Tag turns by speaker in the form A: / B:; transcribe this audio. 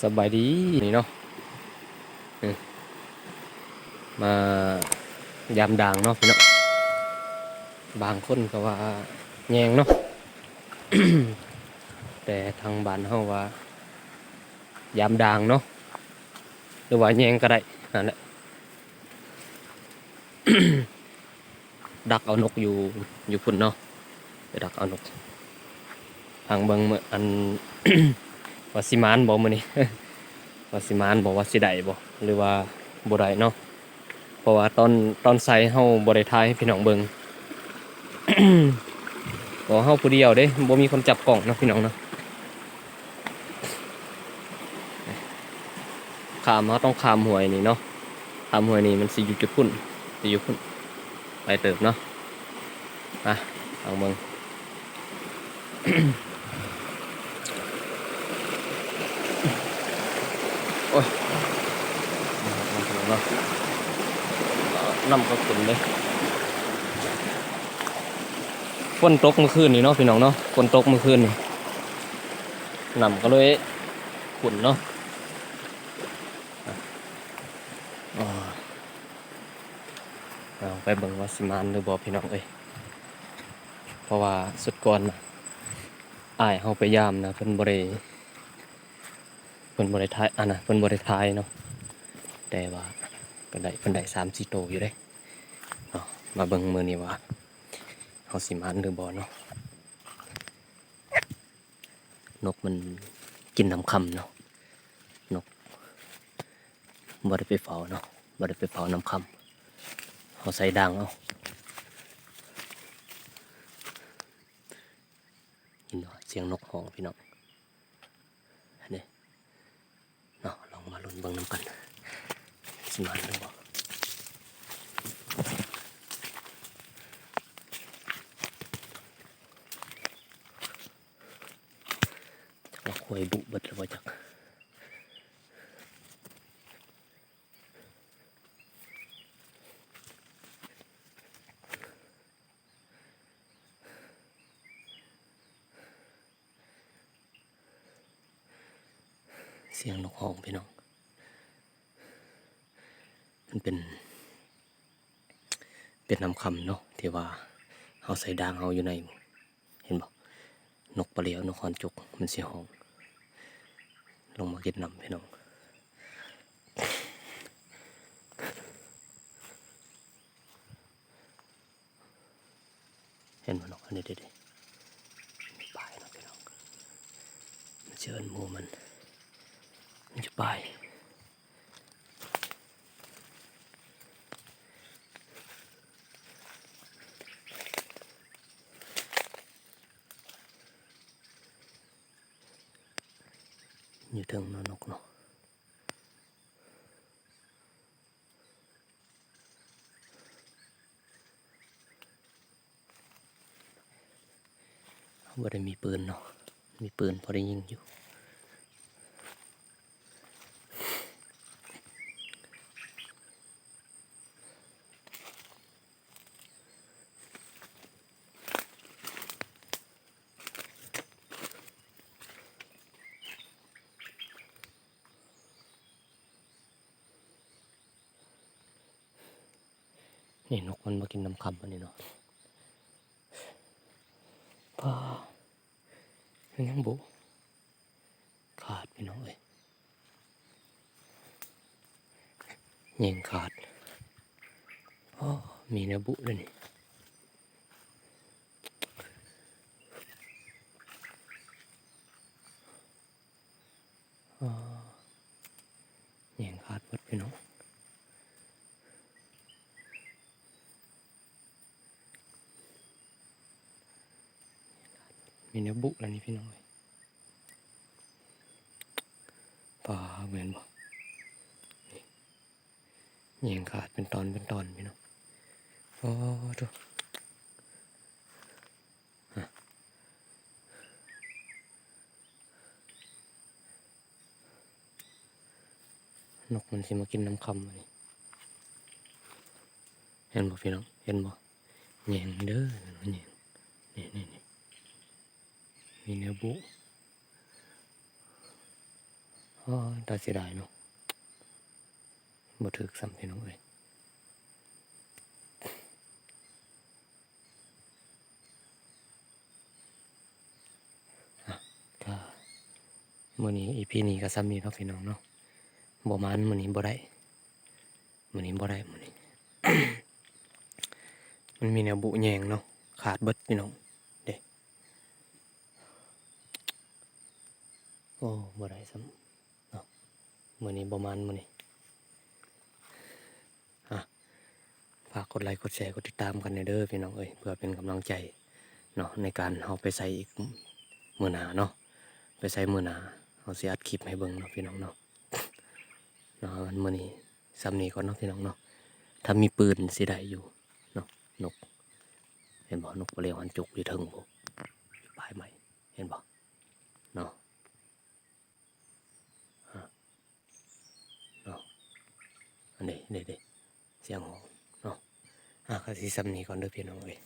A: สบายดีนี่เนาะอืมมายามด่างเนาะพี่เนาะบางคนก็ว่าแยงเนาะ แต่ทางบ้านเฮาว่ายามด่างเนาะหรือว่าแยงก็ได้นั่นแหละ ดักเอานกอยู่พุ่นเนาะไปดักเอานกทางเบิ่งมื้ออัน ว่าสิมานบ่มื้อนี้ ว่าสิมานบ่ว่าสิได้บ่หรือว่าบ่ได้เนาะเพราะว่าตอนใส่เฮาบ่ได้ถ่ายให้พี่น้องเบิ่ง บ่เฮาผู้เดียวเด้บ่มีคนจับกล้องเนาะพี่น้องเนาะข้ามเฮาต้องข้ามห้วยนี่เนาะข้ามห้วยนี่มันสิอยู่จุดพุ่นสิอยู่พุ่นไปเติบเนาะเอาเบิ่ง โอ้ยเนาะน้ำก็ขุ่นเลยฝนตกเมื่อคืนนี่เนาะพี่น้องเนาะฝนตกเมื่อคืนนี่น้ำก็เลยขุ่นเนาะอ่าเอาไปเบิ่งว่าสิมานหรือบ่พี่น้องเอ้ยเพราะว่าสุดก่อนนะอ้ายเฮาไปยามนะเพิ่นบ่ได้ทายเพิ่นบ่ได้ทายเนาะแต่ว่าก็ได้เพิ่นได้3-4โตวอยู่เด้เนาะมาเบิ่งมื้อนี้ว่าเฮาสิมานหรือบ่เนาะนกมันกินน้ำค่ำเนาะนกบ่ได้ไปเฝ้าเนาะบ่ได้ไปเฝ้าน้ำค่ำเฮาใส่ด่างเอายินเนาะเสียงนกฮ้องพี่น้องนี่เนาะลองมาลุ้นเบิ่งน้ำกันสิมานหรือบ่จักว่าควยบุเบิดหรือบ่จักเสียงนกฮ้องพี่น้องมันเป็นน้ำค่ำเนาะที่ว่าเฮาใส่ด่างเฮาอยู่ในเห็นบ่นกปลาเหลียวนกฮอนจุกมันสิฮ้องลงมากินน้ำพี่น้องเห็นบ่นกอันนี้เด้ๆมีปลายเนาะพี่น้องมันสิเอิ้นหมู่มันจะปลายอยู่ถึงนกเนาะบ่ได้มีปืนเนาะมีปืนพอได้ยิงอยู่นี่นกมันมากินน้ำค่ำอันนี้เนาะป้ายังบุขาดพี่น้องเอ้ยแยงขาดอ๋อมีเนื้อบุเลยนี่อ๋อแยงขาดหมดพี่น้องมีเนื้อบุแล้วนี่พี่น้องเอ้ยป้าเหมือนบ่แยงขาดเป็นตอนพี่น้องโอ้ทุกนกมันสิมากินน้ำค่ำอันนี้เห็นบ่พี่น้องเห็นบ่แยงเด้อแยงนี่มีเนื้อบุ อ๋อตาเสียดายเนาะบ่ถึกซ้ำพี่น้องเอ้ยก็มื้อนี้ EP นี้ก็ซ้ำนี้เนาะพี่น้องเนาะบ่มานมื้อนี้บ่ได้มื้อนี้บ่ได้มื้อนี้ มันมีแนวบุแยงเนาะขาดเบิดพี่น้องเด้โอ้บ่ได้ซ้ำเนาะมื้อนี้บ่มานมื้อนี้ฝากกดไลค์กดแชร์กดติดตามกันเด้อพี่น้องเอ้ยเพื่อเป็นกำลังใจเนาะในการเฮาไปใส่อีกมื้อหน้าเนาะไปใส่มื้อหน้าเฮาสิอัดคลิปให้เบิ่งเนาะพี่น้องเนาะเนาะมื้อนี้ซ้ำนี้ก่อนเนาะพี่น้องเนาะถ้ามีปืนสิได้อยู่เนาะนกเห็นบ่นกกระเรียวหันจุกอยู่เทิงบ่อยู่ปลายไม้เห็นบ่เนาะเนาะอันนี้เด้ๆเสียงของเนาะก็สิซ้ำนี้ก่อนเด้อพี่น้องเอ้ย